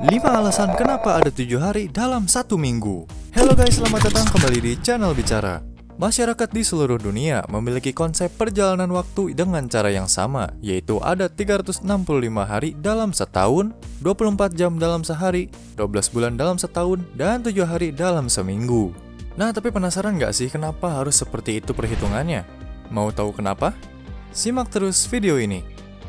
5 alasan kenapa ada 7 hari dalam satu minggu. Halo guys, selamat datang kembali di channel Bicara. Masyarakat di seluruh dunia memiliki konsep perjalanan waktu dengan cara yang sama, yaitu ada 365 hari dalam setahun, 24 jam dalam sehari, 12 bulan dalam setahun, dan 7 hari dalam seminggu. Nah, tapi penasaran nggak sih kenapa harus seperti itu perhitungannya? Mau tahu kenapa? Simak terus video ini.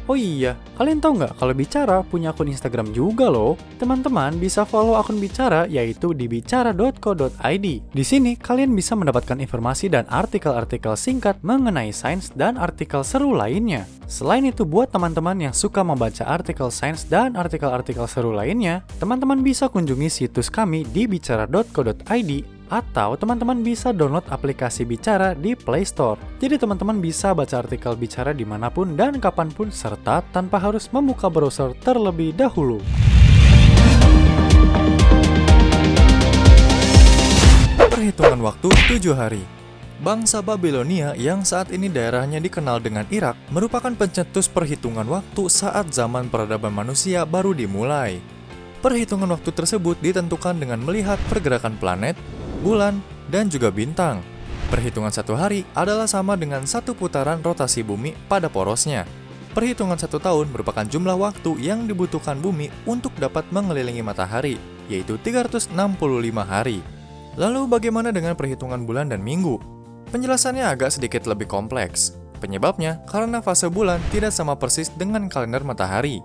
Oh iya, kalian tahu nggak kalau Bicara punya akun Instagram juga loh? Teman-teman bisa follow akun Bicara yaitu di bicara.co.id. Di sini kalian bisa mendapatkan informasi dan artikel-artikel singkat mengenai sains dan artikel seru lainnya. Selain itu, buat teman-teman yang suka membaca artikel sains dan artikel-artikel seru lainnya, teman-teman bisa kunjungi situs kami di bicara.co.id atau teman-teman bisa download aplikasi Bicara di Play Store. Jadi teman-teman bisa baca artikel Bicara dimanapun dan kapanpun serta tanpa harus membuka browser terlebih dahulu. Perhitungan waktu 7 hari. Bangsa Babilonia yang saat ini daerahnya dikenal dengan Irak merupakan pencetus perhitungan waktu saat zaman peradaban manusia baru dimulai. Perhitungan waktu tersebut ditentukan dengan melihat pergerakan planet, bulan, dan juga bintang. Perhitungan satu hari adalah sama dengan satu putaran rotasi bumi pada porosnya. Perhitungan satu tahun merupakan jumlah waktu yang dibutuhkan bumi untuk dapat mengelilingi matahari, yaitu 365 hari. Lalu bagaimana dengan perhitungan bulan dan minggu? Penjelasannya agak sedikit lebih kompleks. Penyebabnya karena fase bulan tidak sama persis dengan kalender matahari.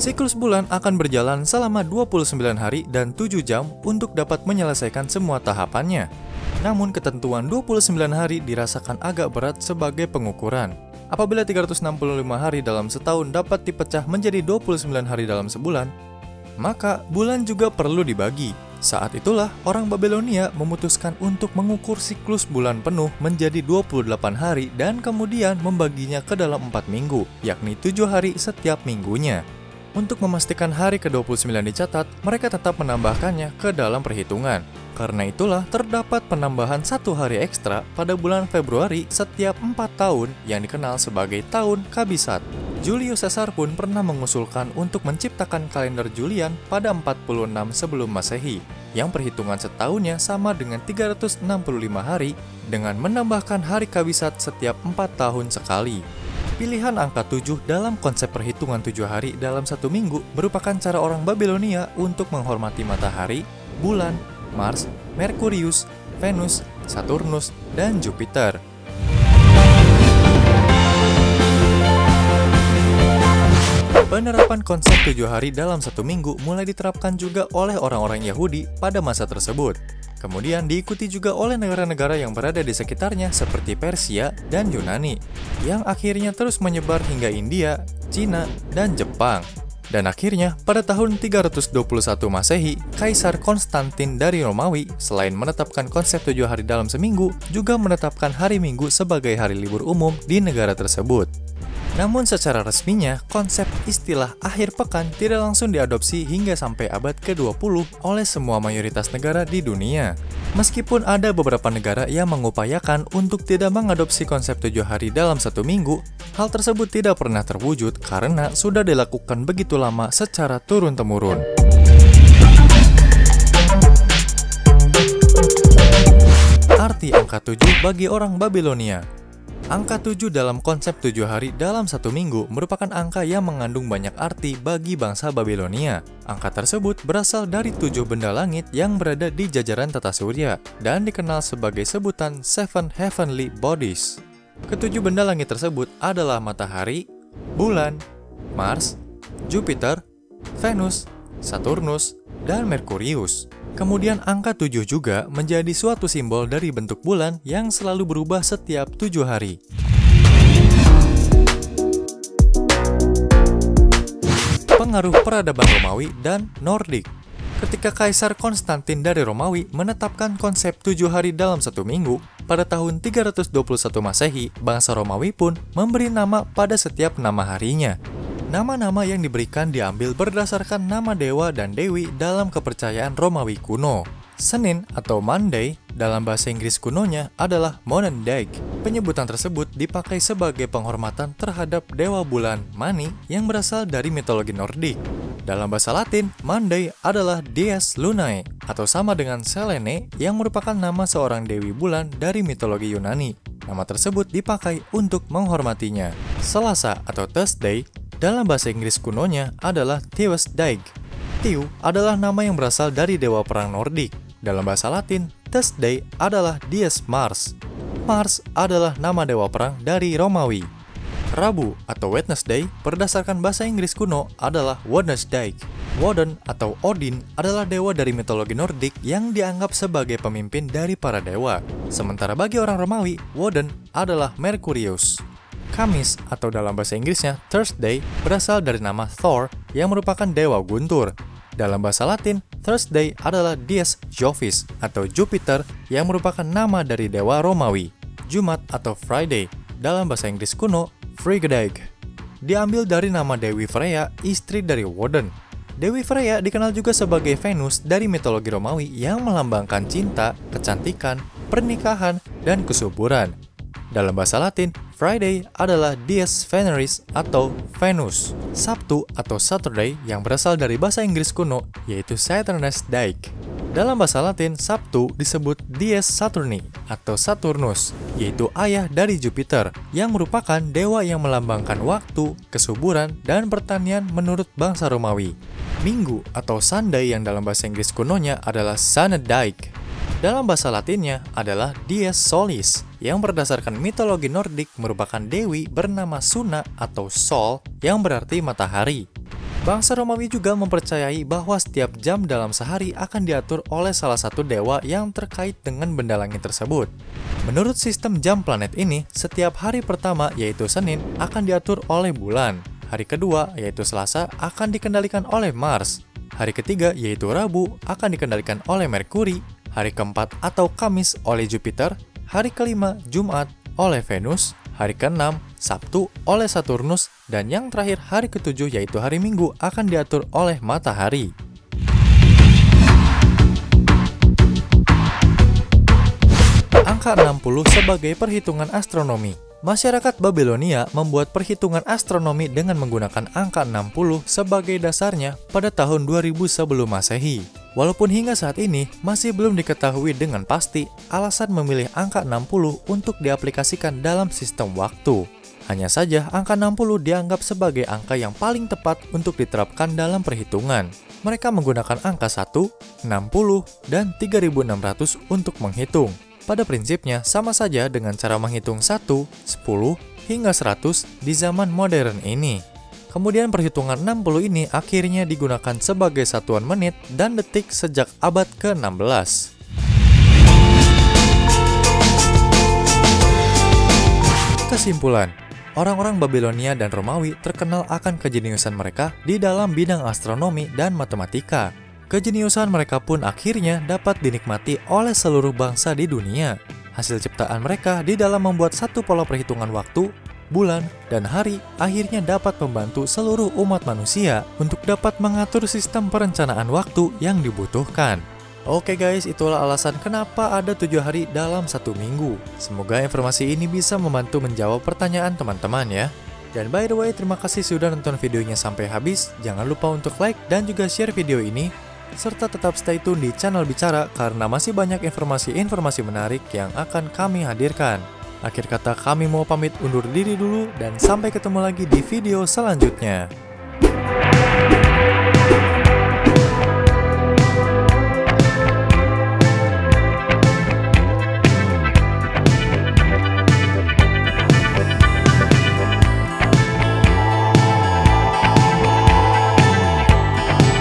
Siklus bulan akan berjalan selama 29 hari dan 7 jam untuk dapat menyelesaikan semua tahapannya. Namun ketentuan 29 hari dirasakan agak berat sebagai pengukuran. Apabila 365 hari dalam setahun dapat dipecah menjadi 29 hari dalam sebulan, maka bulan juga perlu dibagi. Saat itulah orang Babilonia memutuskan untuk mengukur siklus bulan penuh menjadi 28 hari dan kemudian membaginya ke dalam 4 minggu, yakni 7 hari setiap minggunya. Untuk memastikan hari ke-29 dicatat, mereka tetap menambahkannya ke dalam perhitungan. Karena itulah terdapat penambahan 1 hari ekstra pada bulan Februari setiap 4 tahun yang dikenal sebagai tahun Kabisat. Julius Caesar pun pernah mengusulkan untuk menciptakan kalender Julian pada 46 sebelum Masehi, yang perhitungan setahunnya sama dengan 365 hari dengan menambahkan hari Kabisat setiap 4 tahun sekali. Pilihan angka 7 dalam konsep perhitungan 7 hari dalam satu minggu merupakan cara orang Babilonia untuk menghormati matahari, bulan, Mars, Merkurius, Venus, Saturnus, dan Jupiter. Penerapan konsep 7 hari dalam satu minggu mulai diterapkan juga oleh orang-orang Yahudi pada masa tersebut. Kemudian diikuti juga oleh negara-negara yang berada di sekitarnya seperti Persia dan Yunani, yang akhirnya terus menyebar hingga India, Cina, dan Jepang. Dan akhirnya, pada tahun 321 Masehi, Kaisar Konstantin dari Romawi, selain menetapkan konsep 7 hari dalam seminggu, juga menetapkan hari Minggu sebagai hari libur umum di negara tersebut. Namun secara resminya, konsep istilah akhir pekan tidak langsung diadopsi hingga sampai abad ke-20 oleh semua mayoritas negara di dunia. Meskipun ada beberapa negara yang mengupayakan untuk tidak mengadopsi konsep 7 hari dalam satu minggu, hal tersebut tidak pernah terwujud karena sudah dilakukan begitu lama secara turun-temurun. Arti angka 7 bagi orang Babilonia. Angka 7 dalam konsep 7 hari dalam satu minggu merupakan angka yang mengandung banyak arti bagi bangsa Babilonia. Angka tersebut berasal dari 7 benda langit yang berada di jajaran tata surya dan dikenal sebagai sebutan Seven Heavenly Bodies. Ketujuh benda langit tersebut adalah matahari, bulan, Mars, Jupiter, Venus, Saturnus, dan Merkurius. Kemudian angka 7 juga menjadi suatu simbol dari bentuk bulan yang selalu berubah setiap 7 hari. Pengaruh peradaban Romawi dan Nordik. Ketika Kaisar Konstantin dari Romawi menetapkan konsep 7 hari dalam satu minggu, pada tahun 321 Masehi, bangsa Romawi pun memberi nama pada setiap nama harinya. Nama-nama yang diberikan diambil berdasarkan nama dewa dan dewi dalam kepercayaan Romawi kuno. Senin atau Monday dalam bahasa Inggris kunonya adalah Monendag. Penyebutan tersebut dipakai sebagai penghormatan terhadap dewa bulan Mani yang berasal dari mitologi Nordik. Dalam bahasa Latin, Monday adalah Dies Lunae atau sama dengan Selene yang merupakan nama seorang dewi bulan dari mitologi Yunani. Nama tersebut dipakai untuk menghormatinya. Selasa atau Thursday dalam bahasa Inggris kunonya adalah Tuesday. Tiu adalah nama yang berasal dari dewa perang Nordik. Dalam bahasa Latin, Thursday adalah Dies Mars. Mars adalah nama dewa perang dari Romawi. Rabu atau Wednesday berdasarkan bahasa Inggris kuno adalah Wednesday. Woden atau Odin adalah dewa dari mitologi Nordik yang dianggap sebagai pemimpin dari para dewa. Sementara bagi orang Romawi, Woden adalah Merkurius. Kamis atau dalam bahasa Inggrisnya Thursday berasal dari nama Thor yang merupakan dewa guntur. Dalam bahasa Latin, Thursday adalah Dies Jovis atau Jupiter yang merupakan nama dari dewa Romawi. Jumat atau Friday dalam bahasa Inggris kuno Frigidag diambil dari nama Dewi Freya, istri dari Woden. Dewi Freya dikenal juga sebagai Venus dari mitologi Romawi yang melambangkan cinta, kecantikan, pernikahan, dan kesuburan. Dalam bahasa Latin, Friday adalah Dies Veneris atau Venus. Sabtu atau Saturday yang berasal dari bahasa Inggris kuno yaitu Saturnus Day. Dalam bahasa Latin, Sabtu disebut Dies Saturni atau Saturnus, yaitu ayah dari Jupiter, yang merupakan dewa yang melambangkan waktu, kesuburan, dan pertanian menurut bangsa Romawi. Minggu atau Sunday yang dalam bahasa Inggris kunonya adalah Sunday. Dalam bahasa Latinnya adalah Dies Solis, yang berdasarkan mitologi Nordik merupakan dewi bernama Suna atau Sol yang berarti matahari. Bangsa Romawi juga mempercayai bahwa setiap jam dalam sehari akan diatur oleh salah satu dewa yang terkait dengan benda langit tersebut. Menurut sistem jam planet ini, setiap hari pertama yaitu Senin akan diatur oleh bulan. Hari kedua yaitu Selasa akan dikendalikan oleh Mars. Hari ketiga yaitu Rabu akan dikendalikan oleh Merkuri. Hari keempat atau Kamis oleh Jupiter. Hari kelima Jumat oleh Venus. Hari keenam Sabtu oleh Saturnus. Dan yang terakhir hari ketujuh yaitu hari Minggu akan diatur oleh matahari. Angka 60 sebagai perhitungan astronomi. Masyarakat Babilonia membuat perhitungan astronomi dengan menggunakan angka 60 sebagai dasarnya pada tahun 2000 sebelum Masehi. Walaupun hingga saat ini masih belum diketahui dengan pasti alasan memilih angka 60 untuk diaplikasikan dalam sistem waktu. Hanya saja angka 60 dianggap sebagai angka yang paling tepat untuk diterapkan dalam perhitungan. Mereka menggunakan angka 1, 60, dan 3600 untuk menghitung. Pada prinsipnya sama saja dengan cara menghitung 1, 10, hingga 100 di zaman modern ini. Kemudian perhitungan 60 ini akhirnya digunakan sebagai satuan menit dan detik sejak abad ke-16. Kesimpulan, orang-orang Babilonia dan Romawi terkenal akan kejeniusan mereka di dalam bidang astronomi dan matematika. Kejeniusan mereka pun akhirnya dapat dinikmati oleh seluruh bangsa di dunia. Hasil ciptaan mereka di dalam membuat satu pola perhitungan waktu, bulan, dan hari akhirnya dapat membantu seluruh umat manusia untuk dapat mengatur sistem perencanaan waktu yang dibutuhkan. Oke guys, itulah alasan kenapa ada 7 hari dalam satu minggu. Semoga informasi ini bisa membantu menjawab pertanyaan teman-teman ya. Dan by the way, terima kasih sudah nonton videonya sampai habis. Jangan lupa untuk like dan juga share video ini. Serta tetap stay tune di channel Bicara karena masih banyak informasi-informasi menarik yang akan kami hadirkan. Akhir kata kami mau pamit undur diri dulu dan sampai ketemu lagi di video selanjutnya.